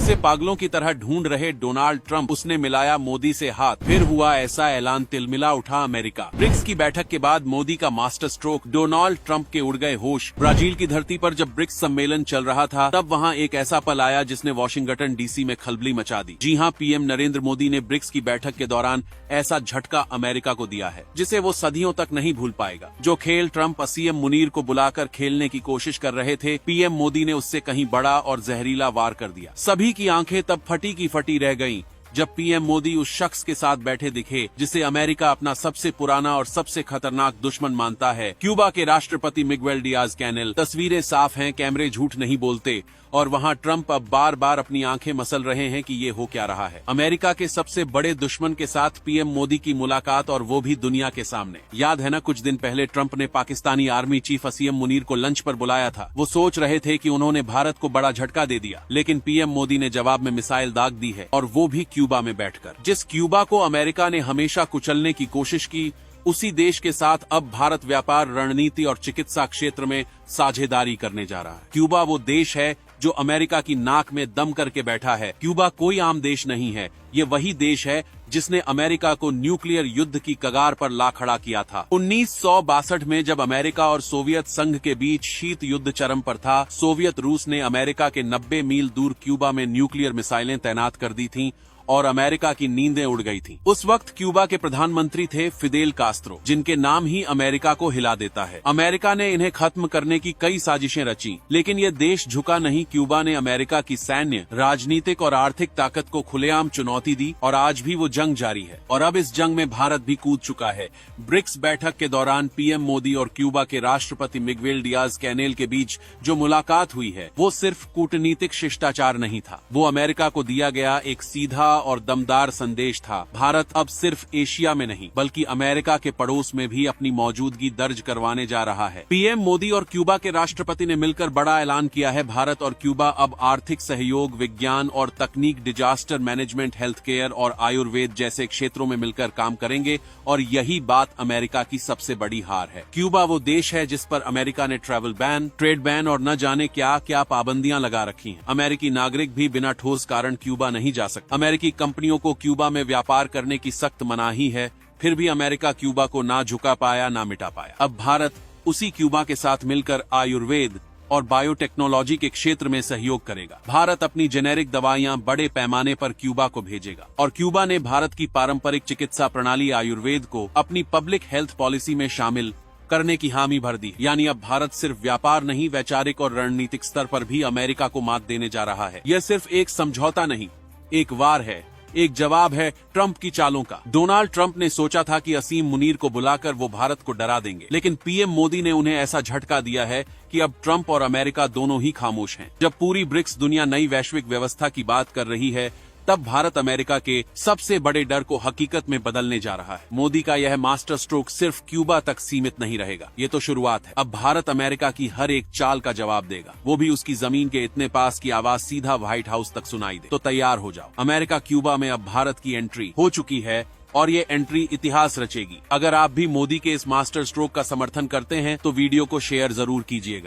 उसे पागलों की तरह ढूंढ रहे डोनाल्ड ट्रंप, उसने मिलाया मोदी से हाथ। फिर हुआ ऐसा ऐलान, तिलमिला उठा अमेरिका। ब्रिक्स की बैठक के बाद मोदी का मास्टर स्ट्रोक, डोनाल्ड ट्रंप के उड़ गए होश। ब्राजील की धरती पर जब ब्रिक्स सम्मेलन चल रहा था, तब वहाँ एक ऐसा पल आया जिसने वॉशिंगटन डीसी में खलबली मचा दी। जी हाँ, पीएम नरेंद्र मोदी ने ब्रिक्स की बैठक के दौरान ऐसा झटका अमेरिका को दिया है जिसे वो सदियों तक नहीं भूल पाएगा। जो खेल ट्रंप सीएम मुनीर को बुलाकर खेलने की कोशिश कर रहे थे, पीएम मोदी ने उससे कहीं बड़ा और जहरीला वार कर दिया। सभी की आंखें तब फटी की फटी रह गईं जब पीएम मोदी उस शख्स के साथ बैठे दिखे जिसे अमेरिका अपना सबसे पुराना और सबसे खतरनाक दुश्मन मानता है, क्यूबा के राष्ट्रपति मिगुएल डियाज कैनेल। तस्वीरें साफ हैं, कैमरे झूठ नहीं बोलते, और वहाँ ट्रंप अब बार बार अपनी आंखें मसल रहे हैं कि ये हो क्या रहा है। अमेरिका के सबसे बड़े दुश्मन के साथ पीएम मोदी की मुलाकात, और वो भी दुनिया के सामने। याद है ना, कुछ दिन पहले ट्रंप ने पाकिस्तानी आर्मी चीफ असीम मुनीर को लंच पर बुलाया था। वो सोच रहे थे कि उन्होंने भारत को बड़ा झटका दे दिया, लेकिन पीएम मोदी ने जवाब में मिसाइल दाग दी है, और वो भी क्यूबा में बैठकर। जिस क्यूबा को अमेरिका ने हमेशा कुचलने की कोशिश की, उसी देश के साथ अब भारत व्यापार, रणनीति और चिकित्सा क्षेत्र में साझेदारी करने जा रहा है। क्यूबा वो देश है जो अमेरिका की नाक में दम करके बैठा है। क्यूबा कोई आम देश नहीं है, ये वही देश है जिसने अमेरिका को न्यूक्लियर युद्ध की कगार पर ला खड़ा किया था। 1962 में जब अमेरिका और सोवियत संघ के बीच शीत युद्ध चरम पर था, सोवियत रूस ने अमेरिका के 90 मील दूर क्यूबा में न्यूक्लियर मिसाइलें तैनात कर दी थीं, और अमेरिका की नींदें उड़ गई थीं। उस वक्त क्यूबा के प्रधानमंत्री थे फिदेल कास्त्रो, जिनके नाम ही अमेरिका को हिला देता है। अमेरिका ने इन्हें खत्म करने की कई साजिशें रची, लेकिन ये देश झुका नहीं। क्यूबा ने अमेरिका की सैन्य, राजनीतिक और आर्थिक ताकत को खुलेआम चुनौती दी, और आज भी वो जंग जारी है। और अब इस जंग में भारत भी कूद चुका है। ब्रिक्स बैठक के दौरान पीएम मोदी और क्यूबा के राष्ट्रपति मिगुएल डियाज कैनेल के बीच जो मुलाकात हुई है, वो सिर्फ कूटनीतिक शिष्टाचार नहीं था, वो अमेरिका को दिया गया एक सीधा और दमदार संदेश था। भारत अब सिर्फ एशिया में नहीं, बल्कि अमेरिका के पड़ोस में भी अपनी मौजूदगी दर्ज करवाने जा रहा है। पीएम मोदी और क्यूबा के राष्ट्रपति ने मिलकर बड़ा ऐलान किया है। भारत और क्यूबा अब आर्थिक सहयोग, विज्ञान और तकनीक, डिजास्टर मैनेजमेंट, हेल्थ केयर और आयुर्वेद जैसे क्षेत्रों में मिलकर काम करेंगे, और यही बात अमेरिका की सबसे बड़ी हार है। क्यूबा वो देश है जिस पर अमेरिका ने ट्रैवल बैन, ट्रेड बैन और न जाने क्या क्या पाबंदियां लगा रखी हैं। अमेरिकी नागरिक भी बिना ठोस कारण क्यूबा नहीं जा सकते। अमेरिकी कंपनियों को क्यूबा में व्यापार करने की सख्त मनाही है, फिर भी अमेरिका क्यूबा को ना झुका पाया, ना मिटा पाया। अब भारत उसी क्यूबा के साथ मिलकर आयुर्वेद और बायोटेक्नोलॉजी के क्षेत्र में सहयोग करेगा। भारत अपनी जेनेरिक दवाइयां बड़े पैमाने पर क्यूबा को भेजेगा, और क्यूबा ने भारत की पारंपरिक चिकित्सा प्रणाली आयुर्वेद को अपनी पब्लिक हेल्थ पॉलिसी में शामिल करने की हामी भर दी। यानी अब भारत सिर्फ व्यापार नहीं, वैचारिक और रणनीतिक स्तर पर भी अमेरिका को मात देने जा रहा है। यह सिर्फ एक समझौता नहीं, एक वार है, एक जवाब है ट्रंप की चालों का। डोनाल्ड ट्रंप ने सोचा था कि असीम मुनीर को बुलाकर वो भारत को डरा देंगे, लेकिन पीएम मोदी ने उन्हें ऐसा झटका दिया है कि अब ट्रंप और अमेरिका दोनों ही खामोश हैं। जब पूरी ब्रिक्स दुनिया नई वैश्विक व्यवस्था की बात कर रही है, तब भारत अमेरिका के सबसे बड़े डर को हकीकत में बदलने जा रहा है। मोदी का यह मास्टर स्ट्रोक सिर्फ क्यूबा तक सीमित नहीं रहेगा, ये तो शुरुआत है। अब भारत अमेरिका की हर एक चाल का जवाब देगा, वो भी उसकी जमीन के इतने पास की आवाज सीधा व्हाइट हाउस तक सुनाई दे। तो तैयार हो जाओ, अमेरिका क्यूबा में अब भारत की एंट्री हो चुकी है, और ये एंट्री इतिहास रचेगी। अगर आप भी मोदी के इस मास्टर स्ट्रोक का समर्थन करते हैं, तो वीडियो को शेयर जरूर कीजिएगा।